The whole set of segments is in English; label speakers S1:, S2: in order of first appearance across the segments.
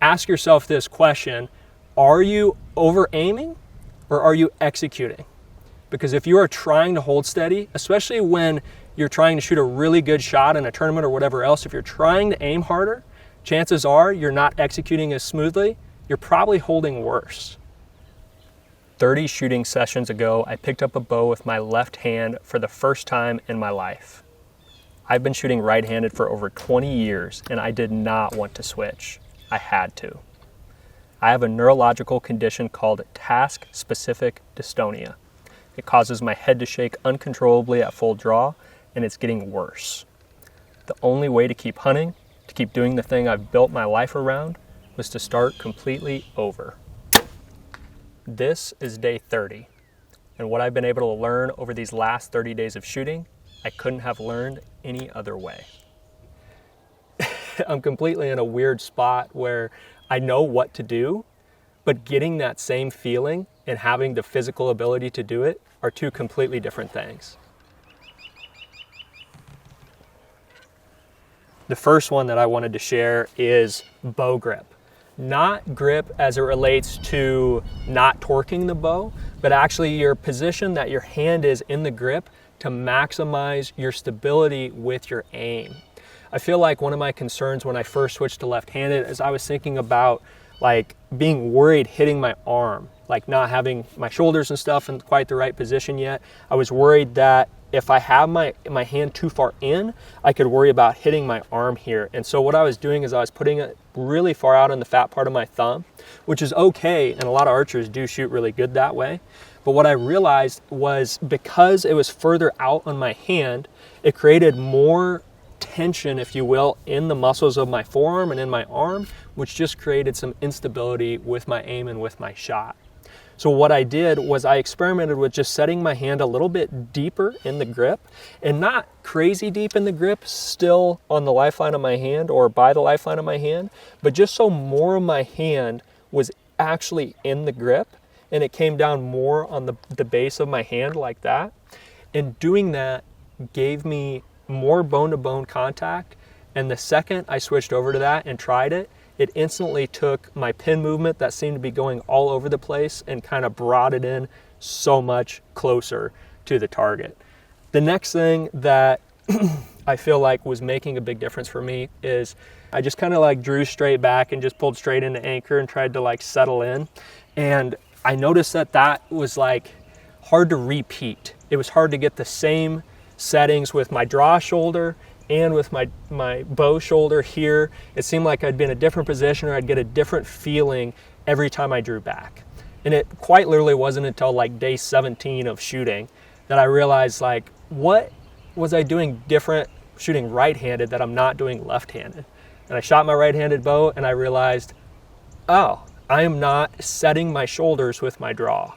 S1: ask yourself this question: are you over aiming or are you executing? Because if you are trying to hold steady, especially when you're trying to shoot a really good shot in a tournament or whatever else, if you're trying to aim harder, chances are you're not executing as smoothly, you're probably holding worse. 30 shooting sessions ago, I picked up a bow with my left hand for the first time in my life. I've been shooting right-handed for over 20 years, and I did not want to switch. I had to. I have a neurological condition called Task-Specific Dystonia. It causes my head to shake uncontrollably at full draw, and it's getting worse. The only way to keep hunting, to keep doing the thing I've built my life around, was to start completely over. This is day 30, and what I've been able to learn over these last 30 days of shooting, I couldn't have learned any other way. I'm completely in a weird spot where I know what to do, but getting that same feeling and having the physical ability to do it are two completely different things. The first one that I wanted to share is bow grip. Not grip as it relates to not torquing the bow, but actually your position that your hand is in the grip to maximize your stability with your aim. I feel like one of my concerns when I first switched to left-handed is I was thinking about like being worried hitting my arm, like not having my shoulders and stuff in quite the right position yet. I was worried that if I have my hand too far in, I could worry about hitting my arm here. And so what I was doing is I was putting it really far out on the fat part of my thumb, which is okay, and a lot of archers do shoot really good that way. But what I realized was because it was further out on my hand, it created more tension, if you will, in the muscles of my forearm and in my arm, which just created some instability with my aim and with my shot. So what I did was I experimented with just setting my hand a little bit deeper in the grip, and not crazy deep in the grip, still on the lifeline of my hand or by the lifeline of my hand, but just so more of my hand was actually in the grip and it came down more on the base of my hand like that. And doing that gave me more bone-to-bone contact, and the second I switched over to that and tried it, it instantly took my pin movement that seemed to be going all over the place and kind of brought it in so much closer to the target. The next thing that I feel like was making a big difference for me is I just kind of like drew straight back and just pulled straight into anchor and tried to like settle in. And I noticed that was like hard to repeat. It was hard to get the same settings with my draw shoulder and with my bow shoulder here. It seemed like I'd be in a different position or I'd get a different feeling every time I drew back. And it quite literally wasn't until like day 17 of shooting that I realized like, what was I doing different shooting right-handed that I'm not doing left-handed? And I shot my right-handed bow and I realized, oh, I am not setting my shoulders with my draw.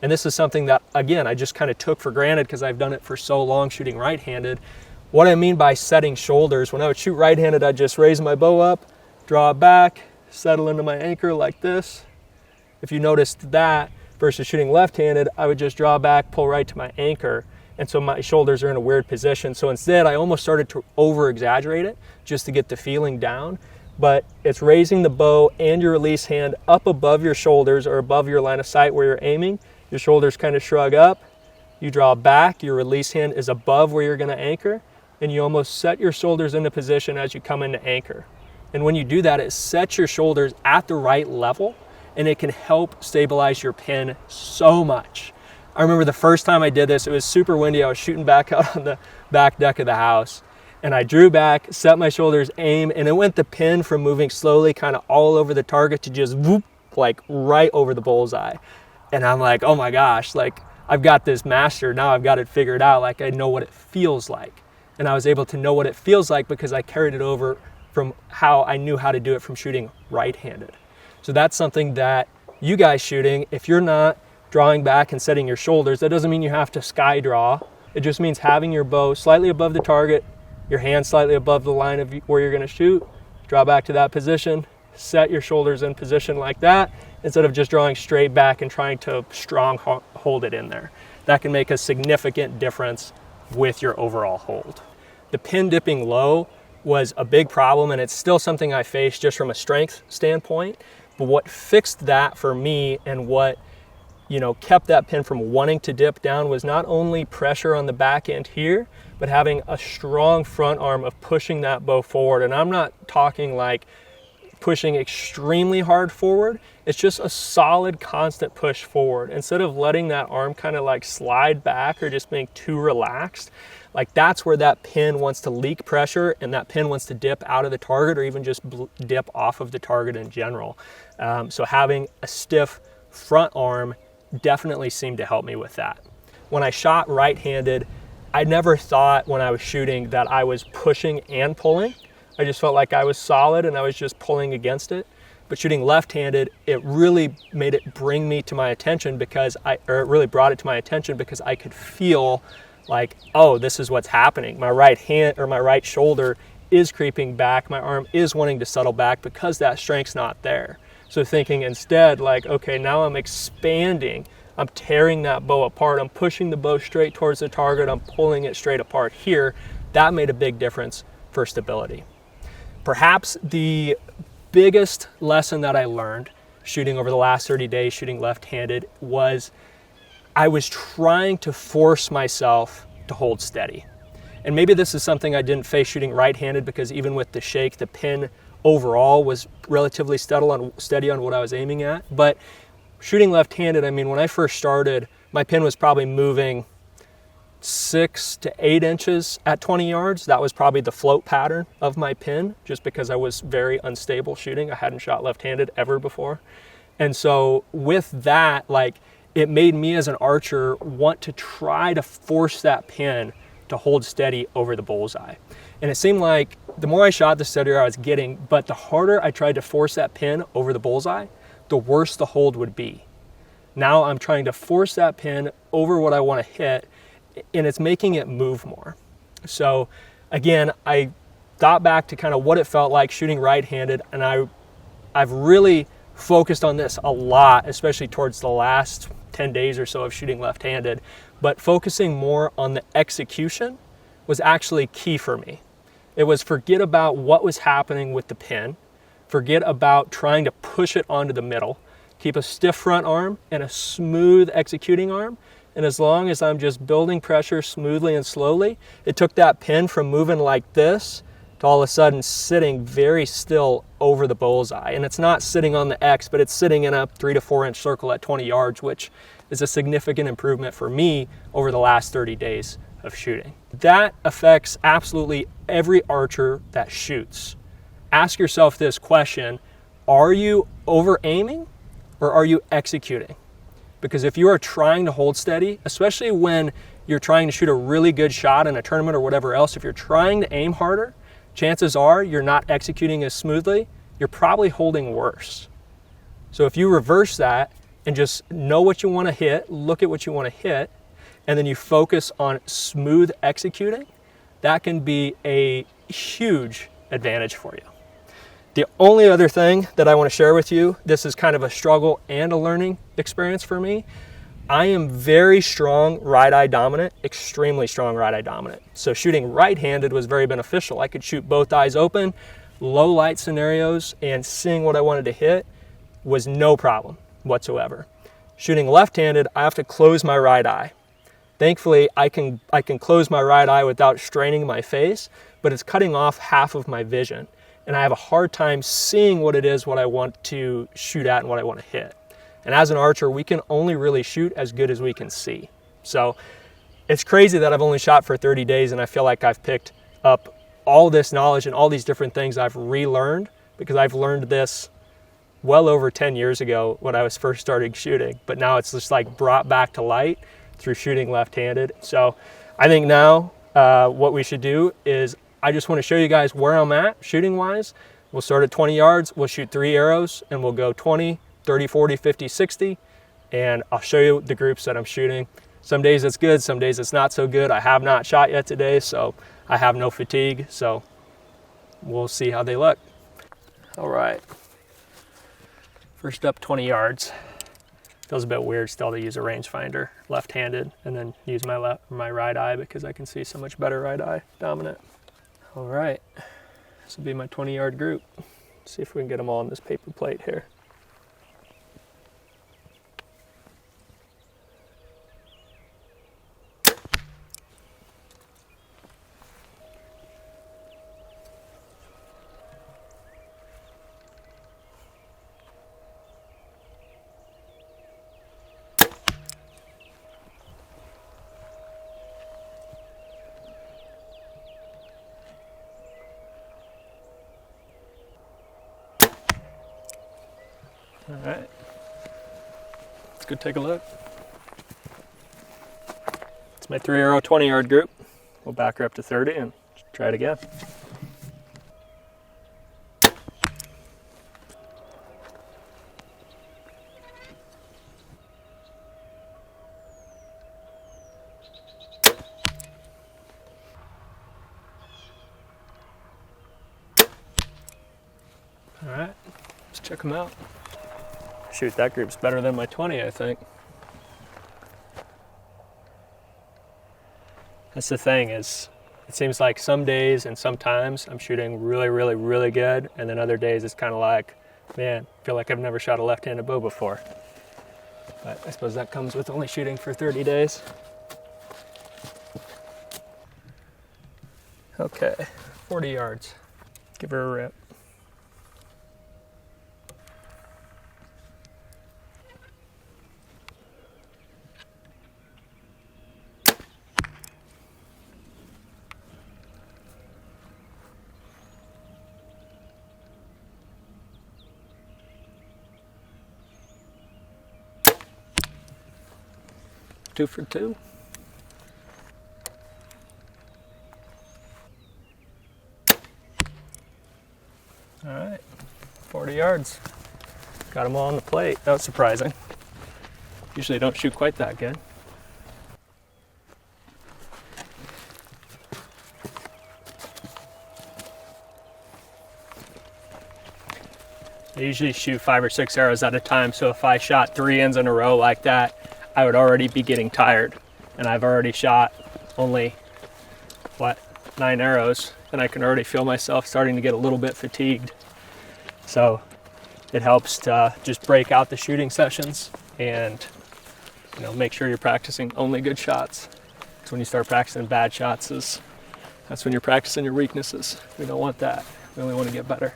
S1: And this is something that, again, I just kind of took for granted because I've done it for so long shooting right-handed. What I mean by setting shoulders, when I would shoot right-handed, I'd just raise my bow up, draw it back, settle into my anchor like this. If you noticed that versus shooting left-handed, I would just draw back, pull right to my anchor, and so my shoulders are in a weird position. So instead, I almost started to over-exaggerate it just to get the feeling down. But it's raising the bow and your release hand up above your shoulders or above your line of sight where you're aiming. Your shoulders kind of shrug up. You draw back, your release hand is above where you're going to anchor, and you almost set your shoulders into position as you come into anchor. And when you do that, it sets your shoulders at the right level, and it can help stabilize your pin so much. I remember the first time I did this, it was super windy. I was shooting back out on the back deck of the house, and I drew back, set my shoulders, aim, and it went the pin from moving slowly kind of all over the target to just whoop, like right over the bullseye. And I'm like, oh my gosh, like I've got this mastered. Now I've got it figured out. Like I know what it feels like. And I was able to know what it feels like because I carried it over from how I knew how to do it from shooting right-handed. So that's something that you guys shooting, if you're not drawing back and setting your shoulders, that doesn't mean you have to sky draw. It just means having your bow slightly above the target, your hand slightly above the line of where you're going to shoot, draw back to that position, set your shoulders in position like that, instead of just drawing straight back and trying to strong hold it in there. That can make a significant difference with your overall hold. The pin dipping low was a big problem, and it's still something I face just from a strength standpoint. But what fixed that for me, and what, you know, kept that pin from wanting to dip down, was not only pressure on the back end here, but having a strong front arm of pushing that bow forward. And I'm not talking like pushing extremely hard forward. It's just a solid, constant push forward. Instead of letting that arm kind of like slide back or just being too relaxed, like that's where that pin wants to leak pressure, and that pin wants to dip out of the target, or even just dip off of the target in general. So having a stiff front arm definitely seemed to help me with that. When I shot right-handed, I never thought when I was shooting that I was pushing and pulling. I just felt like I was solid and I was just pulling against it. But shooting left-handed, it really made it bring me to my attention because it really brought it to my attention because I could feel like, oh, this is what's happening. My right hand or my right shoulder is creeping back. My arm is wanting to settle back because that strength's not there. So thinking instead like, okay, now I'm expanding. I'm tearing that bow apart. I'm pushing the bow straight towards the target. I'm pulling it straight apart here. That made a big difference for stability. Perhaps the biggest lesson that I learned shooting over the last 30 days, shooting left-handed, was I was trying to force myself to hold steady. And maybe this is something I didn't face shooting right-handed, because even with the shake, the pin overall was relatively steady on what I was aiming at. But shooting left-handed, I mean, when I first started, my pin was probably moving 6 to 8 inches at 20 yards. That was probably the float pattern of my pin, just because I was very unstable shooting. I hadn't shot left-handed ever before. And so with that, like, it made me as an archer want to try to force that pin to hold steady over the bullseye. And it seemed like the more I shot, the steadier I was getting, but the harder I tried to force that pin over the bullseye, the worse the hold would be. Now I'm trying to force that pin over what I want to hit, and it's making it move more. So again, I thought back to kind of what it felt like shooting right-handed, and I've really focused on this a lot, especially towards the last 10 days or so of shooting left-handed, but focusing more on the execution was actually key for me. It was forget about what was happening with the pin, forget about trying to push it onto the middle, keep a stiff front arm and a smooth executing arm. And as long as I'm just building pressure smoothly and slowly, it took that pin from moving like this to all of a sudden sitting very still over the bullseye. And it's not sitting on the X, but it's sitting in a 3 to 4 inch circle at 20 yards, which is a significant improvement for me over the last 30 days of shooting. That affects absolutely every archer that shoots. Ask yourself this question: are you over aiming or are you executing? Because if you are trying to hold steady, especially when you're trying to shoot a really good shot in a tournament or whatever else, if you're trying to aim harder, chances are you're not executing as smoothly, you're probably holding worse. So if you reverse that and just know what you want to hit, look at what you want to hit, and then you focus on smooth executing, that can be a huge advantage for you. The only other thing that I want to share with you, this is kind of a struggle and a learning experience for me. I am very strong right-eye dominant, extremely strong right-eye dominant. So shooting right-handed was very beneficial. I could shoot both eyes open, low light scenarios, and seeing what I wanted to hit was no problem whatsoever. Shooting left-handed, I have to close my right eye. Thankfully, I can close my right eye without straining my face, but it's cutting off half of my vision. And I have a hard time seeing what it is, what I want to shoot at and what I want to hit. And as an archer, we can only really shoot as good as we can see. So it's crazy that I've only shot for 30 days and I feel like I've picked up all this knowledge and all these different things I've relearned, because I've learned this well over 10 years ago when I was first starting shooting. But now it's just like brought back to light through shooting left-handed. So I think now what we should do is, I just want to show you guys where I'm at shooting wise. We'll start at 20 yards, we'll shoot 3 arrows, and we'll go 20, 30, 40, 50, 60, and I'll show you the groups that I'm shooting. Some days it's good, some days it's not so good. I have not shot yet today, so I have no fatigue, so we'll see how they look. All right, first up, 20 yards. Feels a bit weird still to use a rangefinder left-handed and then use my right eye, because I can see so much better right eye dominant. All right, This will be my 20-yard group. See if we can get them all on this paper plate here. All right, let's go take a look. It's my 3-arrow 20-yard group. We'll back her up to 30 and try it again. All right, let's check them out. Shoot, that group's better than my 20, I think. That's the thing, is it seems like some days and sometimes I'm shooting really, really, really good, and then other days it's kind of like, man, I feel like I've never shot a left-handed bow before. But I suppose that comes with only shooting for 30 days. Okay, 40 yards. Give her a rip. Two for two. All right, 40 yards. Got them all on the plate. That was surprising. Usually don't shoot quite that good. I usually shoot 5 or 6 arrows at a time, so if I shot 3 ends in a row like that, I would already be getting tired, and I've already shot only, 9 arrows, and I can already feel myself starting to get a little bit fatigued. So it helps to just break out the shooting sessions and, make sure you're practicing only good shots. Because when you start practicing bad shots, that's when you're practicing your weaknesses. We don't want that. We only want to get better.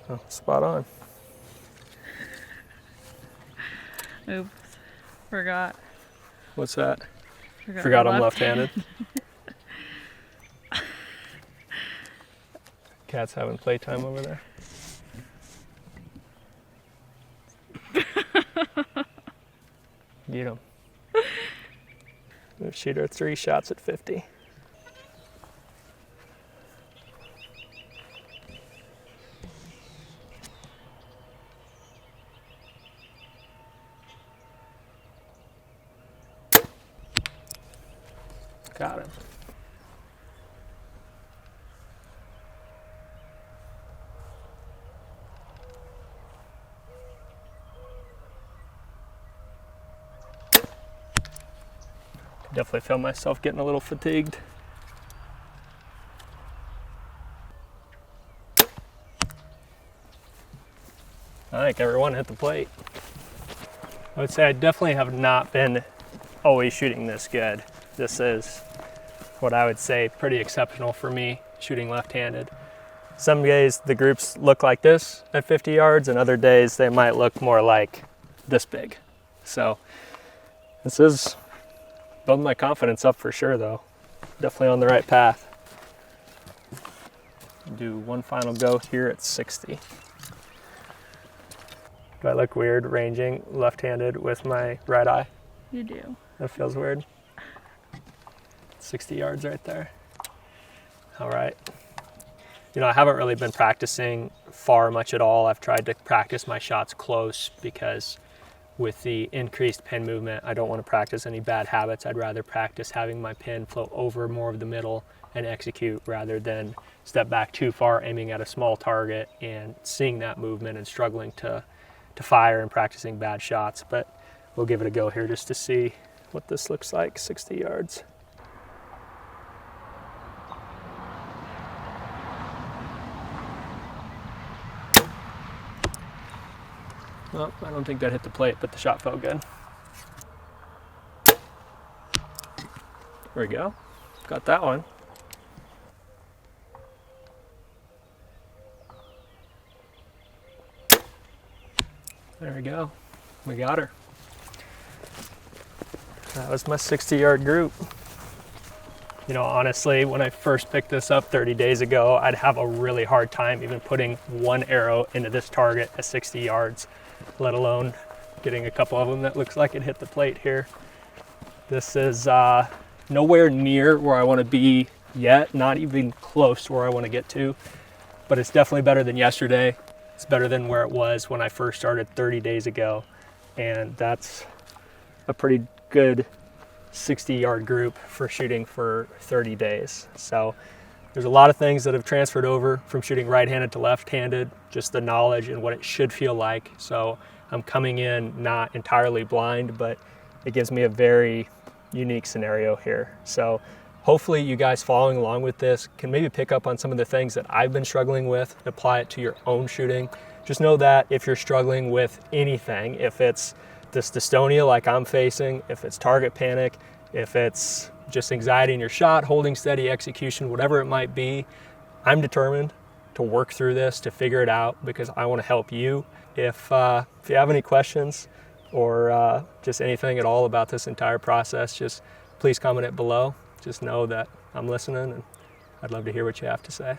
S1: Oh, spot on.
S2: Oops, forgot.
S1: What's that? Forgot I'm left-handed. Cat's having playtime over there. Get him. We'll shoot her 3 shots at 50. Got him. Definitely feel myself getting a little fatigued. I think everyone hit the plate. I would say I definitely have not been always shooting this good. This is what I would say pretty exceptional for me shooting left-handed. Some days the groups look like this at 50 yards, and other days they might look more like this big. So this is building my confidence up for sure, though. Definitely on the right path. Do one final go here at 60. Do I look weird ranging left-handed with my right eye?
S2: You do.
S1: That feels weird. 60 yards right there. All right. I haven't really been practicing far much at all. I've tried to practice my shots close because with the increased pin movement, I don't want to practice any bad habits. I'd rather practice having my pin float over more of the middle and execute rather than step back too far, aiming at a small target and seeing that movement and struggling to fire and practicing bad shots. But we'll give it a go here just to see what this looks like, 60 yards. Well, I don't think that hit the plate, but the shot felt good. There we go. Got that one. There we go. We got her. That was my 60-yard group. You know, honestly, when I first picked this up 30 days ago, I'd have a really hard time even putting one arrow into this target at 60 yards, let alone getting a couple of them that looks like it hit the plate here. This is nowhere near where I want to be yet, not even close to where I want to get to, but it's definitely better than yesterday. It's better than where it was when I first started 30 days ago, and that's a pretty good 60-yard group for shooting for 30 days. So there's a lot of things that have transferred over from shooting right-handed to left-handed, just the knowledge and what it should feel like. So I'm coming in not entirely blind, but it gives me a very unique scenario here. So hopefully you guys following along with this can maybe pick up on some of the things that I've been struggling with and apply it to your own shooting. Just know that if you're struggling with anything, if it's this dystonia like I'm facing, if it's target panic, if it's just anxiety in your shot, holding steady execution, whatever it might be, I'm determined to work through this, to figure it out, because I want to help you. If you have any questions or just anything at all about this entire process, just please comment it below. Just know that I'm listening, and I'd love to hear what you have to say.